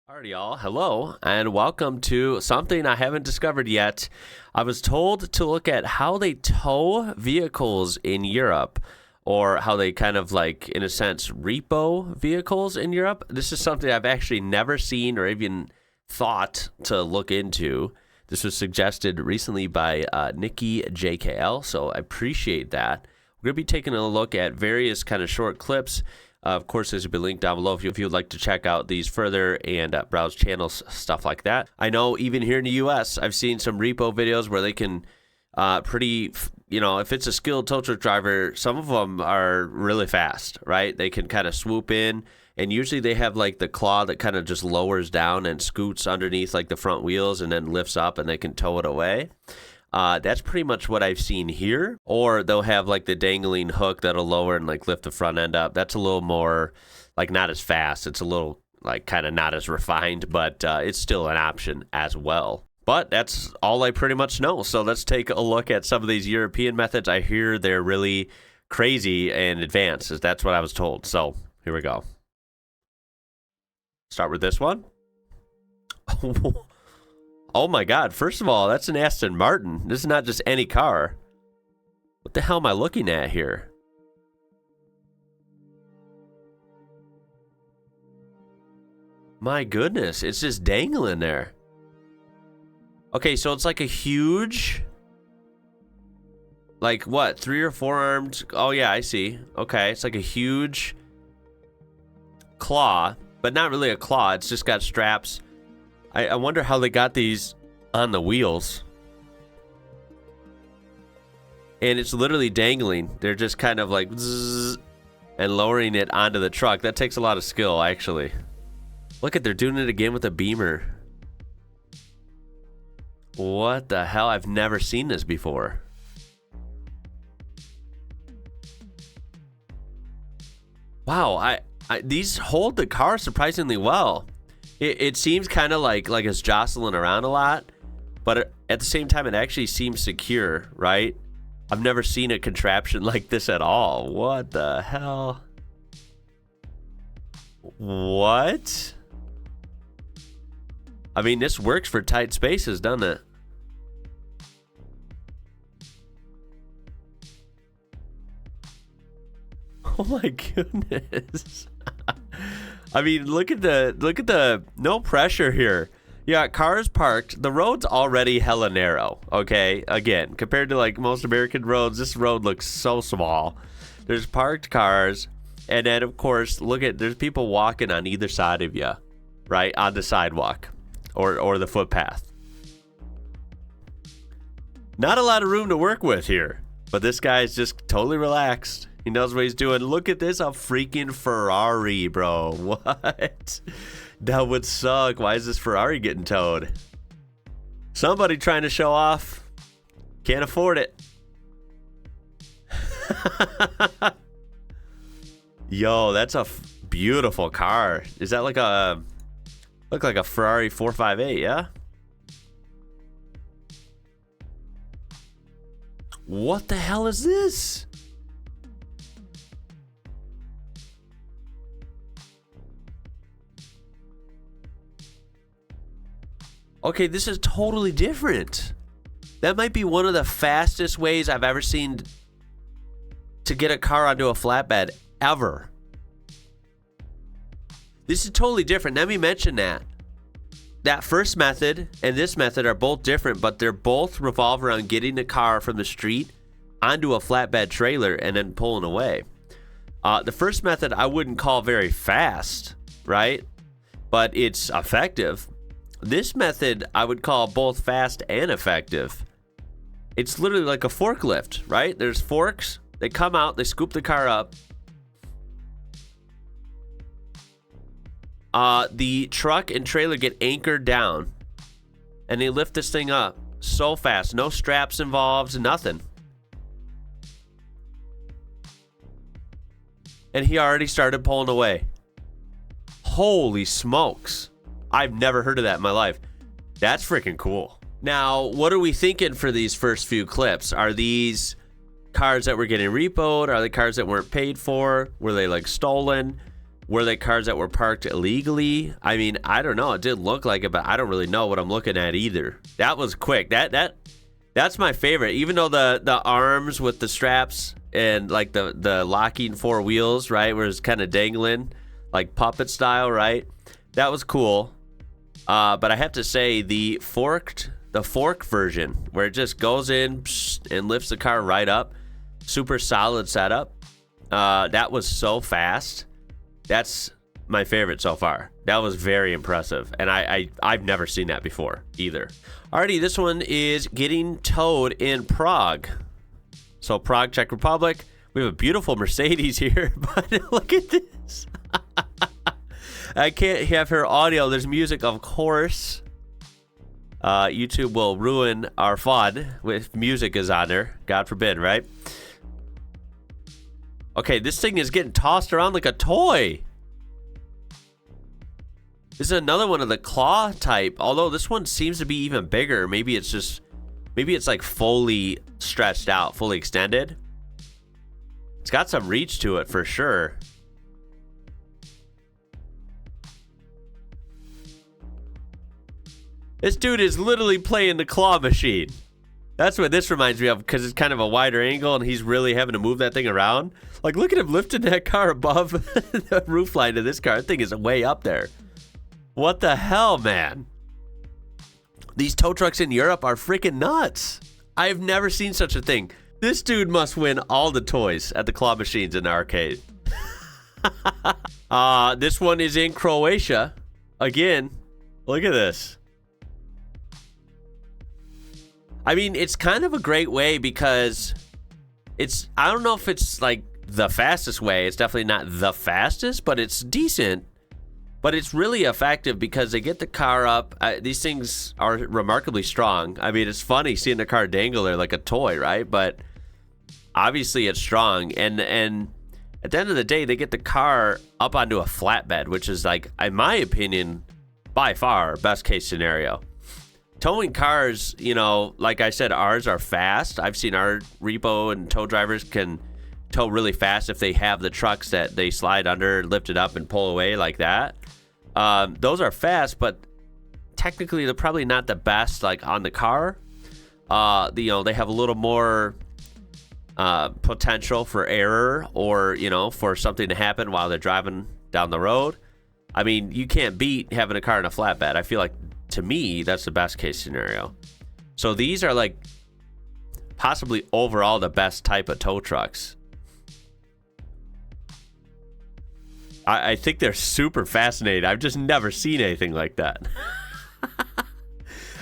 Alrighty, y'all. Hello, and welcome to something I haven't discovered yet. I was told to look at how they tow vehicles in Europe, or how they kind of like, in a sense, repo vehicles in Europe. This is something I've actually never seen or even thought to look into. This was suggested recently by Nikki JKL, so I appreciate that. We're going to be taking a look at various kind of short clips. Of course, this will be linked down below if you would like to check out these further and browse channels, stuff like that. I know even here in the U.S., I've seen some repo videos where they can if it's a skilled tow truck driver, some of them are really fast, right? They can kind of swoop in, and usually they have like the claw that kind of just lowers down and scoots underneath like the front wheels and then lifts up and they can tow it away. That's pretty much what I've seen here. Or they'll have like the dangling hook that'll lower and like lift the front end up. That's a little more like not as fast. It's a little like kind of not as refined, but it's still an option as well. But that's all I pretty much know. So let's take a look at some of these European methods. I hear they're really crazy and advanced. That's what I was told. So here we go. Start with this one. Oh my God, first of all, that's an Aston Martin. This is not just any car. What the hell am I looking at here? My goodness, it's just dangling there. Okay, so it's like a huge, like what, 3 or 4 armed? Oh yeah, I see. Okay, it's like a huge claw, but not really a claw. It's just got straps. I wonder how they got these on the wheels. And it's literally dangling. They're just kind of like zzz, and lowering it onto the truck. That takes a lot of skill, actually. Look at, they're doing it again with a Beamer. What the hell? I've never seen this before. Wow, these hold the car surprisingly well. It seems kind of like it's jostling around a lot, but at the same time, it actually seems secure, right? I've never seen a contraption like this at all. What the hell? What? I mean, this works for tight spaces, doesn't it? Oh my goodness. I mean, look at the no pressure here. Yeah, cars parked. The road's already hella narrow, okay? Again, compared to like most American roads, this road looks so small. There's parked cars, and then of course, there's people walking on either side of you, right? On the sidewalk or the footpath. Not a lot of room to work with here, but this guy's just totally relaxed. He knows what he's doing. Look at this, a freaking Ferrari, bro. What? That would suck. Why is this Ferrari getting towed? Somebody trying to show off. Can't afford it. Yo, that's a beautiful car. Is that like look like a Ferrari 458, yeah? What the hell is this? Okay, this is totally different. That might be one of the fastest ways I've ever seen to get a car onto a flatbed ever. This is totally different. Let me mention that. That first method and this method are both different, but they're both revolve around getting the car from the street onto a flatbed trailer and then pulling away. The first method I wouldn't call very fast, right? But it's effective. This method I would call both fast and effective. It's literally like a forklift, right? There's forks. They come out, they scoop the car up. The truck and trailer get anchored down, and they lift this thing up so fast. No straps involved, nothing. And he already started pulling away. Holy smokes. I've never heard of that in my life. That's freaking cool. Now, what are we thinking for these first few clips? Are these cars that were getting repoed? Are they cars that weren't paid for? Were they like stolen? Were they cars that were parked illegally? I mean, I don't know. It did look like it, but I don't really know what I'm looking at either. That was quick. That's my favorite. Even though the arms with the straps and like the locking 4 wheels, right, where it's kind of dangling, like puppet style, right? That was cool. But I have to say the fork version, where it just goes in and lifts the car right up, super solid setup. That was so fast. That's my favorite so far. That was very impressive, and I've never seen that before either. Alrighty, this one is getting towed in Prague. So Prague, Czech Republic. We have a beautiful Mercedes here, but look at this. I can't have her audio. There's music, of course. YouTube will ruin our fun if music is on there. God forbid, right? Okay, this thing is getting tossed around like a toy. This is another one of the claw type, although this one seems to be even bigger. Maybe it's like fully stretched out, fully extended. It's got some reach to it for sure. This dude is literally playing the claw machine. That's what this reminds me of, because it's kind of a wider angle and he's really having to move that thing around. Like, look at him lifting that car above the roofline of this car. That thing is way up there. What the hell, man? These tow trucks in Europe are freaking nuts. I've never seen such a thing. This dude must win all the toys at the claw machines in the arcade. This one is in Croatia. Again, look at this. I mean, it's kind of a great way because I don't know if it's like the fastest way. It's definitely not the fastest, but it's decent. But it's really effective because they get the car up. These things are remarkably strong. I mean, it's funny seeing the car dangle there like a toy, right? But obviously it's strong. And at the end of the day, they get the car up onto a flatbed, which is like, in my opinion, by far best case scenario. Towing cars, you know, like I said, ours are fast. I've seen our repo and tow drivers can tow really fast if they have the trucks that they slide under, lift it up, and pull away like that. Those are fast, but technically they're probably not the best, like on the car. You know, they have a little more potential for error, or you know, for something to happen while they're driving down the road. I mean, you can't beat having a car in a flatbed. I feel like, to me, that's the best case scenario. So these are like possibly overall the best type of tow trucks. I think they're super fascinating. I've just never seen anything like that.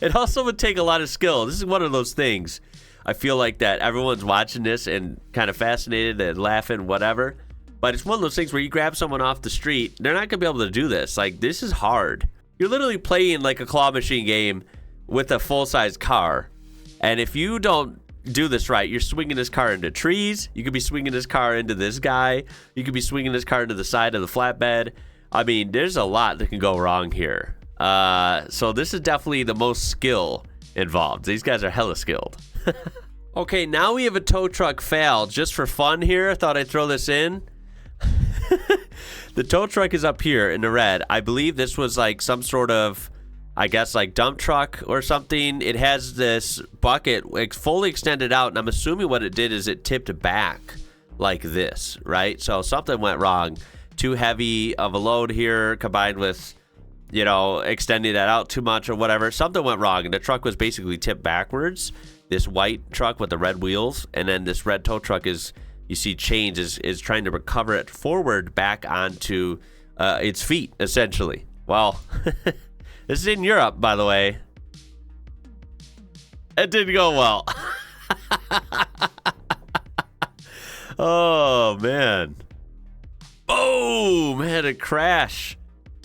It also would take a lot of skill. This is one of those things. I feel like that everyone's watching this and kind of fascinated and laughing, whatever. But it's one of those things where you grab someone off the street, they're not going to be able to do this. Like, this is hard. You're literally playing like a claw machine game with a full-size car. And if you don't do this right, you're swinging this car into trees. You could be swinging this car into this guy. You could be swinging this car into the side of the flatbed. I mean, there's a lot that can go wrong here. So this is definitely the most skill involved. These guys are hella skilled. Okay, now we have a tow truck fail. Just for fun here, I thought I'd throw this in. The tow truck is up here in the red. I believe this was like some sort of, I guess, like dump truck or something. It has this bucket fully extended out, and I'm assuming what it did is it tipped back like this, right? So something went wrong. Too heavy of a load here combined with, you know, extending that out too much or whatever. Something went wrong, and the truck was basically tipped backwards. This white truck with the red wheels, and then this red tow truck is, you see, change is trying to recover it forward back onto its feet, essentially. Well, this is in Europe, by the way. It didn't go well. Oh, man. Boom! Had a crash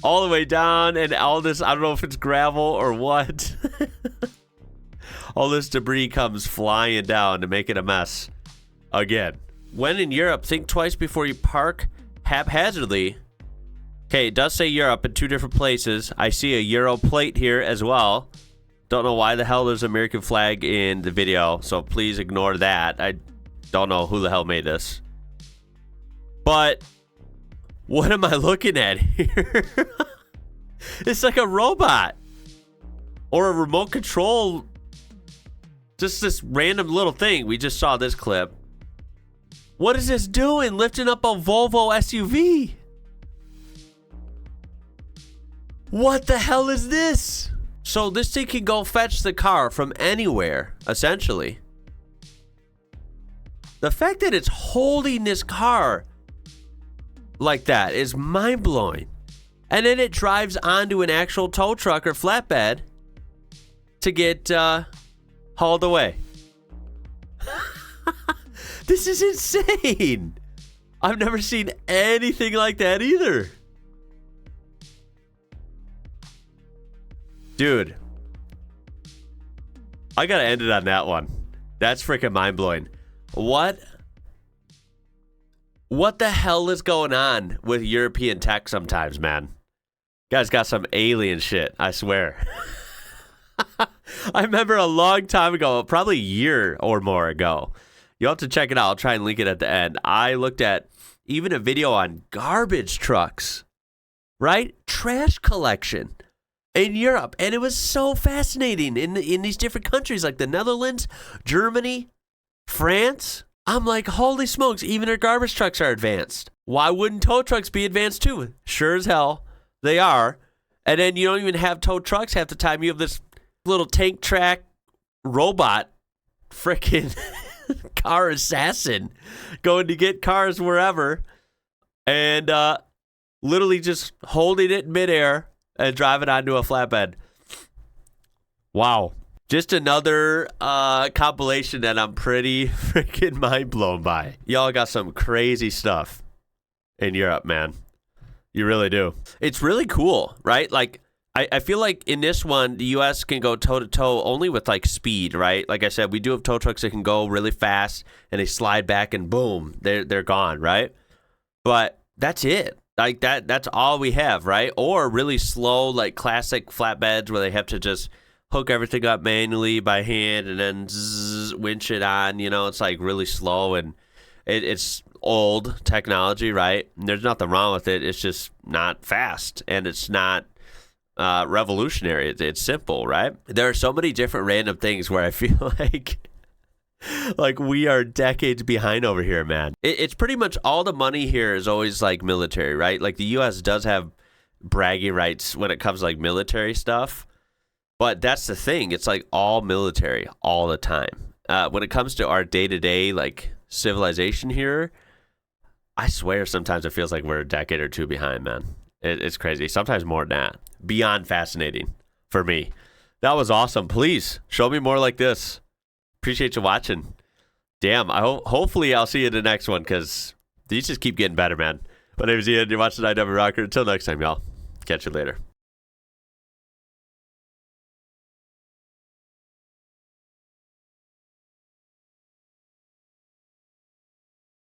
all the way down, and all this, I don't know if it's gravel or what. All this debris comes flying down to make it a mess again. When in Europe, think twice before you park haphazardly. Okay, it does say Europe in 2 different places. I see a Euro plate here as well. Don't know why the hell there's an American flag in the video, so please ignore that. I don't know who the hell made this. But What am I looking at here? It's like a robot or a remote control. Just this random little thing. We just saw this clip. What is this doing? Lifting up a Volvo SUV. What the hell is this? So this thing can go fetch the car from anywhere, essentially. The fact that it's holding this car like that is mind-blowing. And then it drives onto an actual tow truck or flatbed to get hauled away. This is insane. I've never seen anything like that either. Dude, I gotta end it on that one. That's freaking mind-blowing. What the hell is going on with European tech sometimes, man? Guys got some alien shit, I swear. I remember a long time ago, probably a year or more ago. You'll have to check it out. I'll try and link it at the end. I looked at even a video on garbage trucks, right? Trash collection in Europe. And it was so fascinating in these different countries like the Netherlands, Germany, France. I'm like, holy smokes, even our garbage trucks are advanced. Why wouldn't tow trucks be advanced too? Sure as hell, they are. And then you don't even have tow trucks half the time. You have this little tank track robot freaking car assassin going to get cars wherever and literally just holding it in midair and driving onto a flatbed. Wow. Just another compilation that I'm pretty freaking mind blown by. Y'all got some crazy stuff in Europe, man. You really do. It's really cool, right? Like, I feel like in this one, the U.S. can go toe-to-toe only with, like, speed, right? Like I said, we do have tow trucks that can go really fast, and they slide back, and boom, they're gone, right? But that's it. Like, that's all we have, right? Or really slow, like, classic flatbeds where they have to just hook everything up manually by hand and then winch it on. You know, it's, like, really slow, and it's old technology, right? And there's nothing wrong with it. It's just not fast, and it's not revolutionary. It's simple, right? There are so many different random things where I feel like we are decades behind over here, man. It's pretty much all the money here is always like military, right? Like the U.S. does have bragging rights when it comes to like military stuff, but that's the thing. It's like all military all the time. When it comes to our day-to-day like civilization here, I swear sometimes it feels like we're a decade or two behind, man. It's crazy. Sometimes more than that. Beyond fascinating for me. That was awesome. Please show me more like this. Appreciate you watching. Damn, hopefully I'll see you in the next one because these just keep getting better, man. My name is Ian. You're watching IWrocker. Until next time, y'all. Catch you later.